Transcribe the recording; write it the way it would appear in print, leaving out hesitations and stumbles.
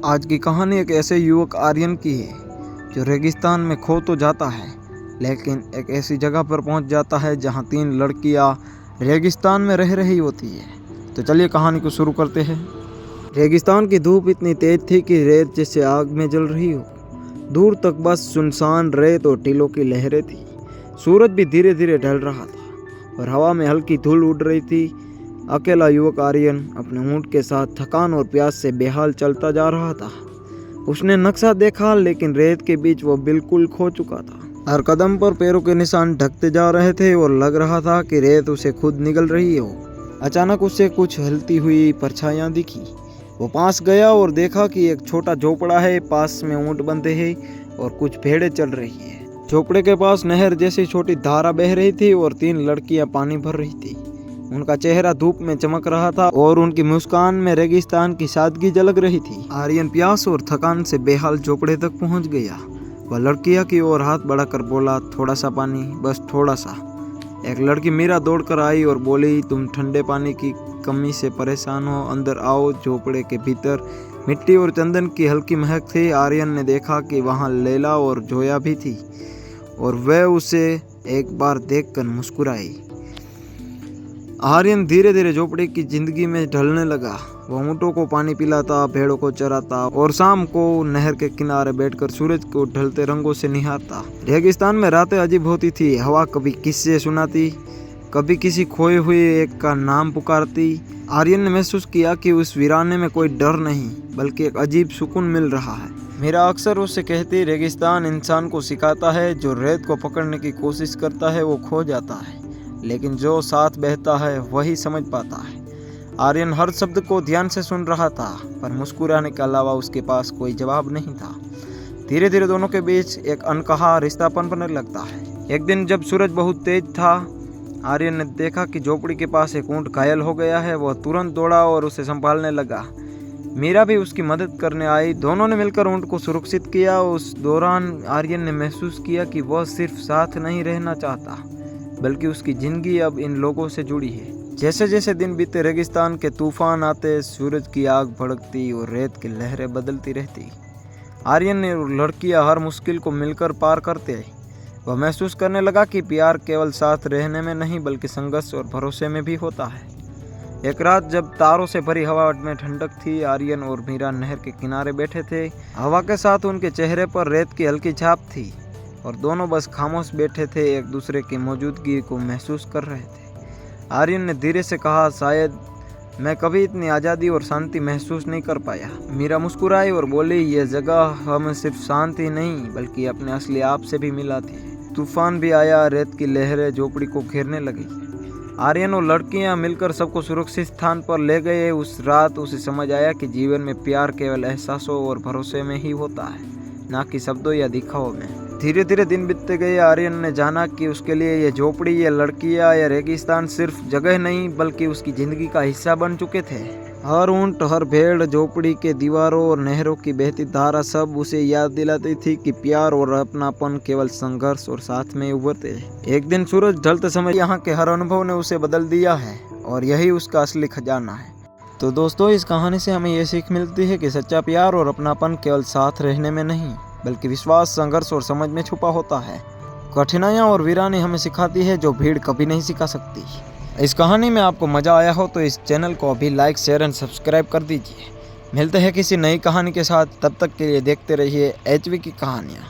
आज की कहानी एक ऐसे युवक आर्यन की है जो रेगिस्तान में खो तो जाता है, लेकिन एक ऐसी जगह पर पहुंच जाता है जहां 3 लड़कियां रेगिस्तान में रह रही होती है। तो चलिए कहानी को शुरू करते हैं। रेगिस्तान की धूप इतनी तेज थी कि रेत जैसे आग में जल रही हो। दूर तक बस सुनसान रेत और टीलों की लहरें थी। सूरज भी धीरे धीरे ढल रहा था और हवा में हल्की धूल उड़ रही थी। अकेला युवक आर्यन अपने ऊंट के साथ थकान और प्यास से बेहाल चलता जा रहा था। उसने नक्शा देखा, लेकिन रेत के बीच वो बिल्कुल खो चुका था। हर कदम पर पैरों के निशान ढकते जा रहे थे और लग रहा था कि रेत उसे खुद निगल रही हो। अचानक उसे कुछ हिलती हुई परछाइयां दिखी। वो पास गया और देखा कि एक छोटा झोपड़ा है, पास में ऊंट बंधे हैं और कुछ भेड़ें चल रही है। झोपड़े के पास नहर जैसी छोटी धारा बह रही थी और 3 लड़कियां पानी भर रही थी। उनका चेहरा धूप में चमक रहा था और उनकी मुस्कान में रेगिस्तान की सादगी झलक रही थी। आर्यन प्यास और थकान से बेहाल झोपड़े तक पहुंच गया। वह लड़कियां की ओर हाथ बढ़ाकर बोला, थोड़ा सा पानी, बस थोड़ा सा। एक लड़की मीरा दौड़कर आई और बोली, तुम ठंडे पानी की कमी से परेशान हो, अंदर आओ। झोपड़े के भीतर मिट्टी और चंदन की हल्की महक थी। आर्यन ने देखा कि वहाँ लैला और जोया भी थी और वह उसे एक बार देखकर मुस्कुराई। आर्यन धीरे धीरे झोपड़े की जिंदगी में ढलने लगा। वह ऊँटों को पानी पिलाता, भेड़ों को चराता और शाम को नहर के किनारे बैठकर सूरज को ढलते रंगों से निहारता। रेगिस्तान में रातें अजीब होती थी। हवा कभी किस्से सुनाती, कभी किसी खोए हुए एक का नाम पुकारती। आर्यन ने महसूस किया कि उस वीराने में कोई डर नहीं, बल्कि एक अजीब सुकून मिल रहा है। मेरा अक्सर उससे कहती, रेगिस्तान इंसान को सिखाता है, जो रेत को पकड़ने की कोशिश करता है वो खो जाता है, लेकिन जो साथ बहता है वही समझ पाता है। आर्यन हर शब्द को ध्यान से सुन रहा था, पर मुस्कुराने के अलावा उसके पास कोई जवाब नहीं था। धीरे धीरे दोनों के बीच एक अनकहा रिश्ता पनपने लगता है। एक दिन जब सूरज बहुत तेज था, आर्यन ने देखा कि झोपड़ी के पास एक ऊँट घायल हो गया है। वह तुरंत दौड़ा और उसे संभालने लगा। मीरा भी उसकी मदद करने आई। दोनों ने मिलकर ऊँट को सुरक्षित किया। उस दौरान आर्यन ने महसूस किया कि वह सिर्फ साथ नहीं रहना चाहता, बल्कि उसकी जिंदगी अब इन लोगों से जुड़ी है। जैसे जैसे दिन बीते, रेगिस्तान के तूफान आते, सूरज की आग भड़कती और रेत की लहरें बदलती रहती। आर्यन ने लड़कियां हर मुश्किल को मिलकर पार करते। वह महसूस करने लगा कि प्यार केवल साथ रहने में नहीं, बल्कि संघर्ष और भरोसे में भी होता है। एक रात जब तारों से भरी हवा में ठंडक थी, आर्यन और मीरा नहर के किनारे बैठे थे। हवा के साथ उनके चेहरे पर रेत की हल्की छाप थी और दोनों बस खामोश बैठे थे, एक दूसरे की मौजूदगी को महसूस कर रहे थे। आर्यन ने धीरे से कहा, शायद मैं कभी इतनी आज़ादी और शांति महसूस नहीं कर पाया। मीरा मुस्कुराई और बोली, यह जगह हमें सिर्फ शांति नहीं, बल्कि अपने असली आप से भी मिलाती है। तूफान भी आया, रेत की लहरें झोपड़ी को घेरने लगी। आर्यन और लड़कियां मिलकर सबको सुरक्षित स्थान पर ले गए। उस रात उसे समझ आया कि जीवन में प्यार केवल एहसासों और भरोसे में ही होता है, ना कि शब्दों या दिखावों में। धीरे धीरे दिन बीतते गए। आर्यन ने जाना कि उसके लिए ये झोपड़ी, ये लड़कियां, या रेगिस्तान सिर्फ जगह नहीं, बल्कि उसकी जिंदगी का हिस्सा बन चुके थे। हर ऊंट, हर भेड़, झोपड़ी के दीवारों और नहरों की बहती धारा सब उसे याद दिलाती थी कि प्यार और अपनापन केवल संघर्ष और साथ में उभरते हैं। एक दिन सूरज ढलते समय यहाँ के हर अनुभव ने उसे बदल दिया है, और यही उसका असली खजाना है। तो दोस्तों, इस कहानी से हमें ये सीख मिलती है कि सच्चा प्यार और अपनापन केवल साथ रहने में नहीं, बल्कि विश्वास, संघर्ष और समझ में छुपा होता है। कठिनाइयाँ और वीरानी हमें सिखाती है जो भीड़ कभी नहीं सिखा सकती। इस कहानी में आपको मज़ा आया हो तो इस चैनल को अभी लाइक, शेयर एंड सब्सक्राइब कर दीजिए। मिलते हैं किसी नई कहानी के साथ, तब तक के लिए देखते रहिए HV की कहानियाँ।